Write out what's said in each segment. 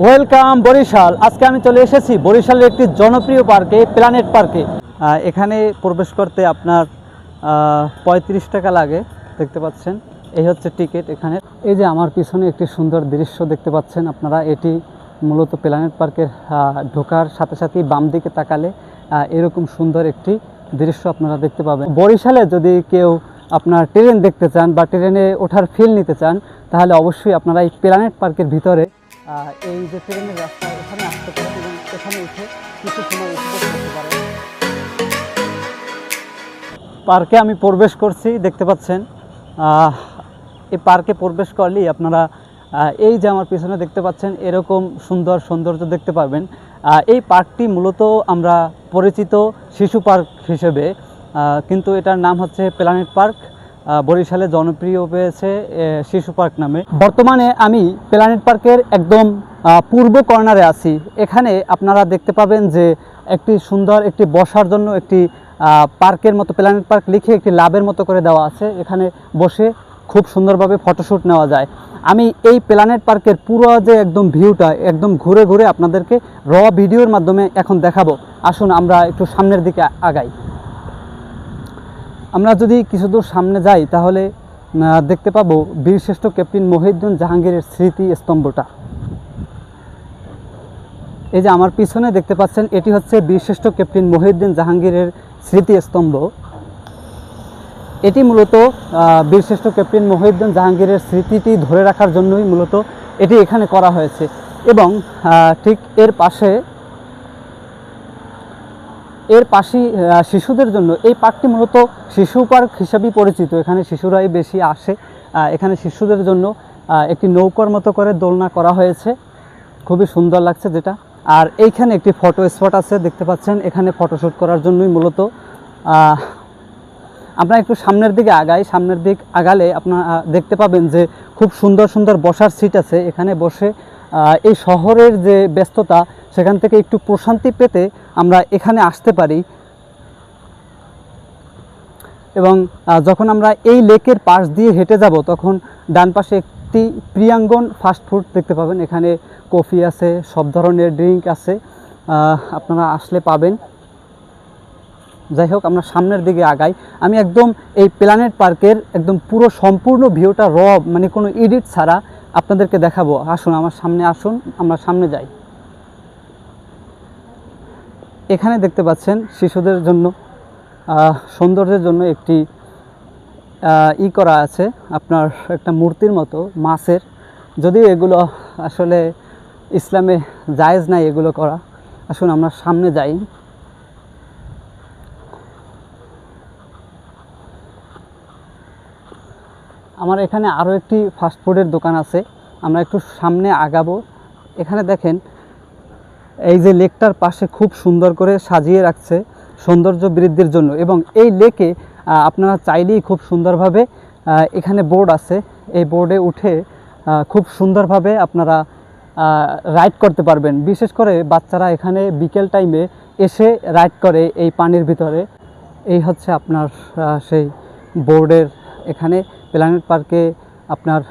Welcome Barishal. আজকে আমি চলে এসেছি বরিশালের একটি জনপ্রিয় পার্কে, প্ল্যানেট পার্কে। এখানে প্রবেশ করতে আপনার 35 টাকা লাগে, দেখতে পাচ্ছেন। এই হচ্ছে টিকিট। এখানে এই যে আমার পিছনে একটি সুন্দর দৃশ্য দেখতে পাচ্ছেন আপনারা, এটি মূলত প্ল্যানেট পার্কের ঢোকার সাথে সাথেই বাম দিকে তাকালে এরকম সুন্দর একটি দৃশ্য আপনারা দেখতে পাবেন। বরিশালে যদি কেউ আপনার ট্রেন দেখতে চান বা ট্রেনে ওঠার ফিল নিতে চান, তাহলে অবশ্যই আপনারা এই প্ল্যানেট পার্কের ভিতরে এই যে ট্রেনের রাস্তা, এখানে আসতে পারেন এবং এখানে উঠে কিছু সময় উপভোগ করতে পারেন। পার্কে আমি প্রবেশ করছি, দেখতে পাচ্ছেন। এই পার্কে প্রবেশ করলেই আপনারা এই যে আমার পিছনে দেখতে পাচ্ছেন এরকম সুন্দর সৌন্দর্য দেখতে পাবেন। এই পার্কটি মূলত আমরা পরিচিত শিশু পার্ক হিসেবে, কিন্তু এটার নাম হচ্ছে প্ল্যানেট পার্ক। বরিশালে জনপ্রিয় পেয়েছে শিশু পার্ক নামে। বর্তমানে আমি প্ল্যানেট পার্কের একদম পূর্ব কর্নারে আছি। এখানে আপনারা দেখতে পাবেন যে একটি সুন্দর একটি বসার জন্য একটি পার্কের মতো প্ল্যানেট পার্ক লিখে একটি লাভের মতো করে দেওয়া আছে। এখানে বসে খুব সুন্দরভাবে ফটোশ্যুট নেওয়া যায়। আমি এই প্ল্যানেট পার্কের পুরো যে একদম ভিউটা একদম ঘুরে ঘুরে আপনাদেরকে ভিডিওর মাধ্যমে এখন দেখাবো। আসুন আমরা একটু সামনের দিকে আগাই। আমরা যদি কিছু দূর সামনে যাই তাহলে দেখতে পাবো বীরশ্রেষ্ঠ ক্যাপ্টেন মহিউদ্দিন জাহাঙ্গীরের স্মৃতি স্তম্ভটা। এই যে আমার পিছনে দেখতে পাচ্ছেন, এটি হচ্ছে বীরশ্রেষ্ঠ ক্যাপ্টেন মহিউদ্দিন জাহাঙ্গীরের স্মৃতি স্তম্ভ। এটি মূলত বীরশ্রেষ্ঠ ক্যাপ্টেন মহিউদ্দিন জাহাঙ্গীরের স্মৃতিটি ধরে রাখার জন্যই মূলত এটি এখানে করা হয়েছে। এবং ঠিক এর পাশেই শিশুদের জন্য এই পার্কটি মূলত শিশু পার্ক হিসাবেই পরিচিত। এখানে শিশুরাই বেশি আসে। এখানে শিশুদের জন্য একটি নৌকার মতো করে দোলনা করা হয়েছে, খুবই সুন্দর লাগছে যেটা। আর এইখানে একটি ফটো স্পট আছে, দেখতে পাচ্ছেন। এখানে ফটোশ্যুট করার জন্যই মূলত। আমরা একটু সামনের দিকে আগাই। সামনের দিক আগালে আপনারা দেখতে পাবেন যে খুব সুন্দর সুন্দর বসার সিট আছে। এখানে বসে এই শহরের যে ব্যস্ততা সেখান থেকে একটু প্রশান্তি পেতে আমরা এখানে আসতে পারি। এবং যখন আমরা এই লেকের পাশ দিয়ে হেঁটে যাব তখন ডান পাশে একটি প্রিয়াঙ্গন ফাস্টফুড দেখতে পাবেন। এখানে কফি আছে, সব ধরনের ড্রিঙ্ক আছে, আপনারা আসলে পাবেন। যাই হোক, আমরা সামনের দিকে আগাই। আমি একদম এই প্ল্যানেট পার্কের একদম পুরো সম্পূর্ণ ভিউটা মানে কোনো এডিট ছাড়া আপনাদেরকে দেখাবো। আসুন আমার সামনে, আসুন আমরা সামনে যাই। এখানে দেখতে পাচ্ছেন শিশুদের জন্য সৌন্দর্যের জন্য একটি করা আছে, আপনার একটা মূর্তির মতো মাছের। যদিও এগুলো আসলে ইসলামে জায়েজ নাই এগুলো করা। আসুন আমরা সামনে যাই। আমার এখানে আরও একটি ফাস্টফুডের দোকান আছে, আমরা একটু সামনে আগাবো। এখানে দেখেন এই যে লেকটার পাশে খুব সুন্দর করে সাজিয়ে রাখছে সৌন্দর্য বৃদ্ধির জন্য। এবং এই লেকে আপনারা চাইলেই খুব সুন্দরভাবে, এখানে বোর্ড আছে, এই বোর্ডে উঠে খুব সুন্দরভাবে আপনারা রাইড করতে পারবেন। বিশেষ করে বাচ্চারা এখানে বিকেল টাইমে এসে রাইড করে এই পানির ভিতরে। এই হচ্ছে আপনার সেই বোর্ডের। এখানে প্ল্যানেট পার্কে আপনার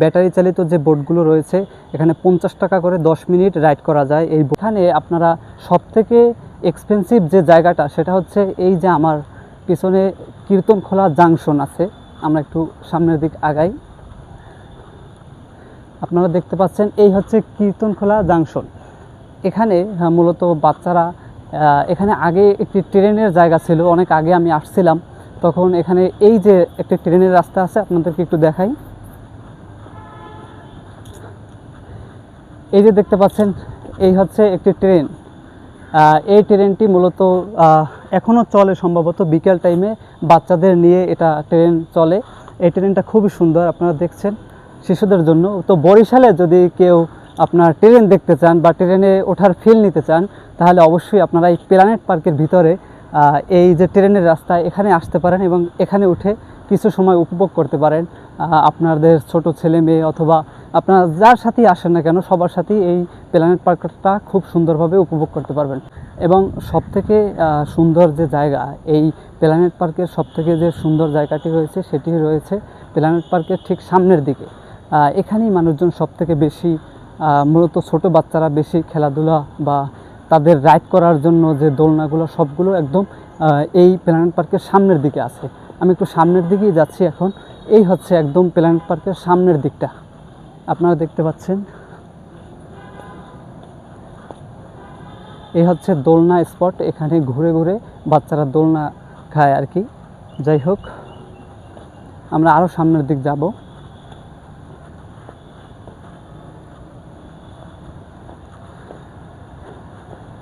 ব্যাটারি চালিত যে বোটগুলো রয়েছে, এখানে 50 টাকা করে 10 মিনিট রাইড করা যায়। এখানে আপনারা সবথেকে এক্সপেন্সিভ যে জায়গাটা সেটা হচ্ছে এই যে আমার পিছনে কীর্তনখোলা জাংশন আছে। আমরা একটু সামনের দিক আগাই। আপনারা দেখতে পাচ্ছেন এই হচ্ছে কীর্তনখোলা জাংশন। এখানে মূলত বাচ্চারা, এখানে আগে একটি ট্রেনের জায়গা ছিল, অনেক আগে আমি আসছিলাম তখন। এখানে এই যে একটা ট্রেনের রাস্তা আছে, আপনাদেরকে একটু দেখাই। এই যে দেখতে পাচ্ছেন এই হচ্ছে একটি ট্রেন। এই ট্রেনটি মূলত এখনও চলে, সম্ভবত বিকেল টাইমে বাচ্চাদের নিয়ে এটা ট্রেন চলে। এই ট্রেনটা খুবই সুন্দর, আপনারা দেখছেন, শিশুদের জন্য। তো বরিশালে যদি কেউ আপনার ট্রেন দেখতে চান বা ট্রেনে ওঠার ফিল নিতে চান, তাহলে অবশ্যই আপনারা এই প্ল্যানেট পার্কের ভিতরে এই যে ট্রেনের রাস্তা, এখানে আসতে পারেন এবং এখানে উঠে কিছু সময় উপভোগ করতে পারেন। আপনাদের ছোট ছেলে মেয়ে অথবা আপনারা যার সাথেই আসেন না কেন, সবার সাথেই এই প্ল্যানেট পার্কটা খুব সুন্দরভাবে উপভোগ করতে পারবেন। এবং সবথেকে সুন্দর যে জায়গা, এই প্ল্যানেট পার্কের সবথেকে যে সুন্দর জায়গাটি রয়েছে সেটি রয়েছে প্ল্যানেট পার্কের ঠিক সামনের দিকে। এখানেই মানুষজন সবথেকে বেশি মূলত ছোট বাচ্চারা বেশি খেলাধুলা বা তাদের রাইড করার জন্য যে দোলনাগুলো সবগুলো একদম এই প্ল্যানেট পার্কের সামনের দিকে আছে। আমি একটু সামনের দিকেই যাচ্ছি এখন। এই হচ্ছে একদম প্ল্যানেট পার্কের সামনের দিকটা, আপনারা দেখতে পাচ্ছেন। এই হচ্ছে দোলনা স্পট, এখানে ঘুরে ঘুরে বাচ্চারা দোলনা খায় আর কি। যাই হোক, আমরা আরও সামনের দিক যাব।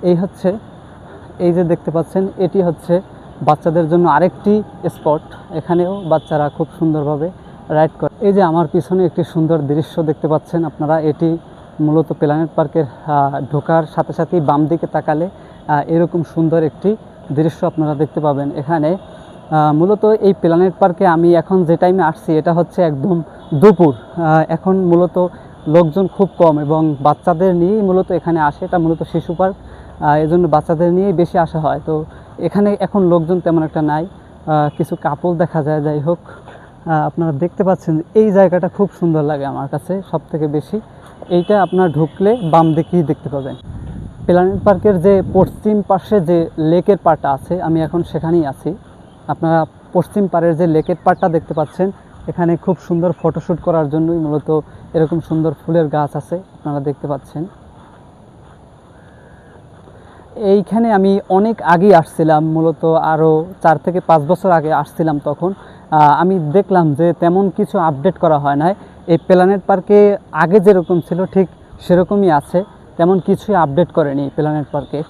এই হচ্ছে, এই যে দেখতে পাচ্ছেন, এটি হচ্ছে বাচ্চাদের জন্য আরেকটি স্পট। এখানেও বাচ্চারা খুব সুন্দরভাবে রাইড করে। এই যে আমার পিছনে একটি সুন্দর দৃশ্য দেখতে পাচ্ছেন আপনারা, এটি মূলত প্ল্যানেট পার্কের ঢোকার সাথে সাথেই বাম দিকে তাকালে এরকম সুন্দর একটি দৃশ্য আপনারা দেখতে পাবেন। এখানে মূলত এই প্ল্যানেট পার্কে আমি এখন যে টাইমে আসছি এটা হচ্ছে একদম দুপুর। এখন মূলত লোকজন খুব কম এবং বাচ্চাদের নিয়েই মূলত এখানে আসে। এটা মূলত শিশু পার্ক, এজন্য বাচ্চাদের নিয়েই বেশি আসা হয়। তো এখানে এখন লোকজন তেমন একটা নাই, কিছু কাপল দেখা যায়। যাই হোক, আপনারা দেখতে পাচ্ছেন এই জায়গাটা খুব সুন্দর লাগে আমার কাছে সব থেকে বেশি। এইটা আপনার ঢুকলে বাম দিকেই দেখতে পাবেন। প্ল্যানেট পার্কের যে পশ্চিম পাশে যে লেকের পাড়টা আছে, আমি এখন সেখানেই আছি। আপনারা পশ্চিম পাড়ের যে লেকের পাড়টা দেখতে পাচ্ছেন, এখানে খুব সুন্দর ফটোশ্যুট করার জন্যই মূলত এরকম সুন্দর ফুলের গাছ আছে, আপনারা দেখতে পাচ্ছেন। এইখানে আমি অনেক আগেই আসছিলাম, মূলত আরও 4 থেকে 5 বছর আগে আসছিলাম। তখন আমি দেখলাম যে তেমন কিছু আপডেট করা হয় নাই। এই প্ল্যানেট পার্কে আগে যেরকম ছিল ঠিক সেরকমই আছে, তেমন কিছুই আপডেট করেনি প্ল্যানেট পার্কে।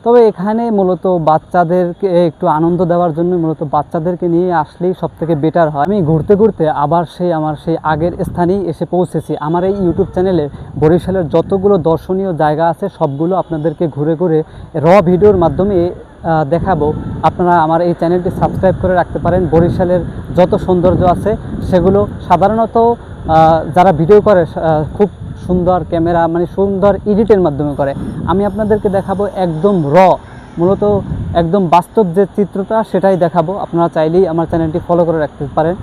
তবে এখানে মূলত বাচ্চাদেরকে একটু আনন্দ দেওয়ার জন্য মূলত বাচ্চাদেরকে নিয়ে আসলেই সবথেকে বেটার হয়। আমি ঘুরতে ঘুরতে আবার আমার সেই আগের স্থানেই এসে পৌঁছেছি। আমার এই ইউটিউব চ্যানেলে বরিশালের যতগুলো দর্শনীয় জায়গা আছে সবগুলো আপনাদেরকে ঘুরে ঘুরে ভিডিওর মাধ্যমে দেখাবো। আপনারা আমার এই চ্যানেলটি সাবস্ক্রাইব করে রাখতে পারেন। বরিশালের যত সৌন্দর্য আছে সেগুলো সাধারণত যারা ভিডিও করে খুব সুন্দর ক্যামেরা, মানে সুন্দর এডিটের মাধ্যমে করে। আমি আপনাদেরকে দেখাবো একদম মূলত একদম বাস্তব যে চিত্রটা সেটাই দেখাবো। আপনারা চাইলেই আমার চ্যানেলটি ফলো করে রাখতে পারেন।